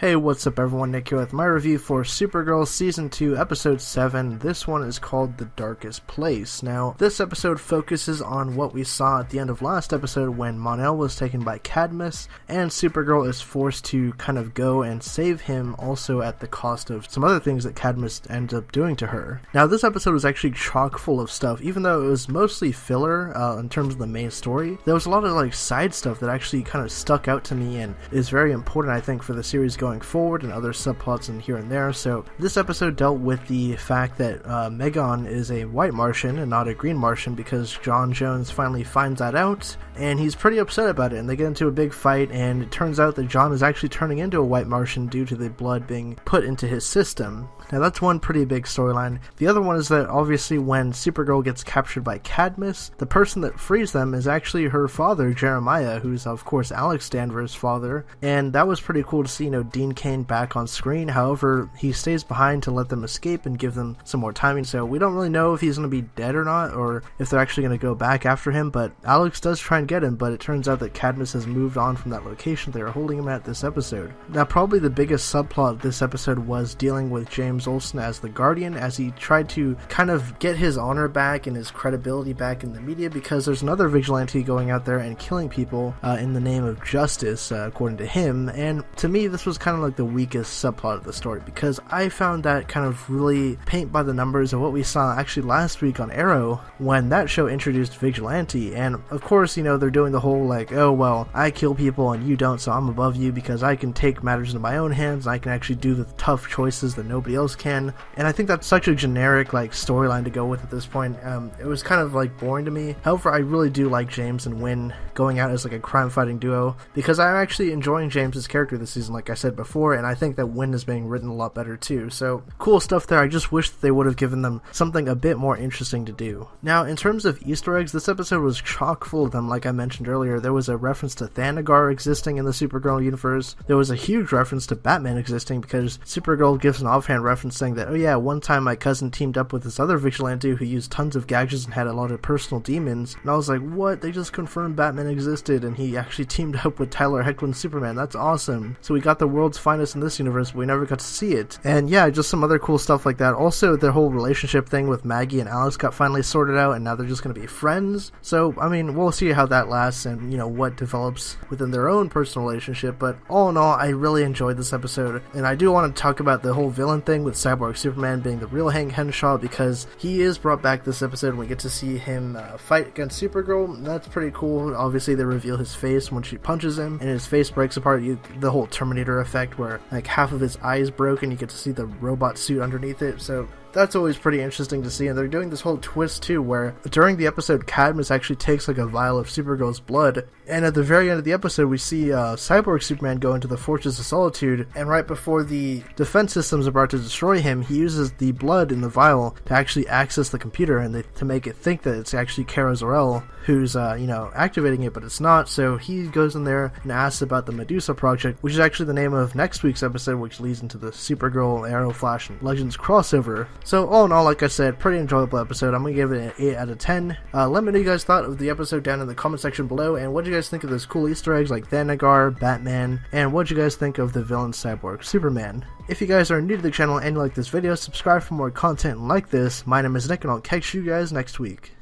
Hey, what's up everyone, Nick here with my review for Supergirl Season 2, Episode 7. This one is called The Darkest Place. Now, this episode focuses on what we saw at the end of last episode when Mon-El was taken by Cadmus, and Supergirl is forced to kind of go and save him, also at the cost of some other things that Cadmus ends up doing to her. Now, this episode was actually chock full of stuff, even though it was mostly filler in terms of the main story. There was a lot of side stuff that actually kind of stuck out to me and is very important, I think, for the series going forward, and other subplots in here and there. So this episode dealt with the fact that Megan is a white Martian and not a green Martian, because John Jones finally finds that out and he's pretty upset about it, and they get into a big fight, and it turns out that John is actually turning into a white Martian due to the blood being put into his system. Now that's one pretty big storyline. The other one is that obviously when Supergirl gets captured by Cadmus, the person that frees them is actually her father, Jeremiah, who's of course Alex Danvers' father, and that was pretty cool to see, Dean Cain back on screen. However, he stays behind to let them escape and give them some more timing, so we don't really know if he's going to be dead or not, or if they're actually going to go back after him, but Alex does try and get him, but it turns out that Cadmus has moved on from that location they are holding him at this episode. Now, probably the biggest subplot of this episode was dealing with James Olsen as the Guardian, as he tried to kind of get his honor back and his credibility back in the media, because there's another vigilante going out there and killing people in the name of justice, according to him, and to me this was kind of like the weakest subplot of the story, because I found that kind of really paint by the numbers of what we saw actually last week on Arrow when that show introduced Vigilante. And of course, they're doing the whole oh well, I kill people and you don't, so I'm above you because I can take matters into my own hands and I can actually do the tough choices that nobody else can. And I think that's such a generic storyline to go with at this point. It was kind of boring to me. However, I really do like James and Wynn going out as a crime fighting duo, because I'm actually enjoying James's character this season, like I said before, and I think that Wynn is being written a lot better too. So cool stuff there. I just wish that they would have given them something a bit more interesting to do. Now, in terms of Easter eggs, this episode was chock full of them. Like I mentioned earlier, there was a reference to Thanagar existing in the Supergirl universe. There was a huge reference to Batman existing, because Supergirl gives an offhand reference saying that, oh yeah, one time my cousin teamed up with this other vigilante who used tons of gadgets and had a lot of personal demons. And I was like, what? They just confirmed Batman existed and he actually teamed up with Tyler Hoechlin's Superman. That's awesome. So we got the world's finest in this universe, but we never got to see it. And yeah, just some other cool stuff like that. Also, their whole relationship thing with Maggie and Alex got finally sorted out, and now they're just going to be friends. So, I mean, we'll see how that lasts and, what develops within their own personal relationship. But all in all, I really enjoyed this episode. And I do want to talk about the whole villain thing with Cyborg Superman being the real Hank Henshaw, because he is brought back this episode and we get to see him fight against Supergirl. That's pretty cool. Obviously, they reveal his face when she punches him and his face breaks apart. The whole Terminator effect where half of his eye is broken, you get to see the robot suit underneath it. So that's always pretty interesting to see. And they're doing this whole twist too, where during the episode Cadmus actually takes a vial of Supergirl's blood, and at the very end of the episode we see Cyborg Superman go into the Fortress of Solitude, and right before the defense systems are about to destroy him, he uses the blood in the vial to actually access the computer and to make it think that it's actually Kara Zor-El who's activating it, but it's not. So he goes in there and asks about the Medusa project, which is actually the name of next week's episode, which leads into the Supergirl, Arrow, Flash, and Legends crossover. So all in all, like I said, pretty enjoyable episode. I'm going to give it an 8 out of 10. Let me know what you guys thought of the episode down in the comment section below, and what do you guys think of those cool Easter eggs like Thanagar, Batman, and what do you guys think of the villain Cyborg Superman? If you guys are new to the channel and you like this video, subscribe for more content like this. My name is Nick, and I'll catch you guys next week.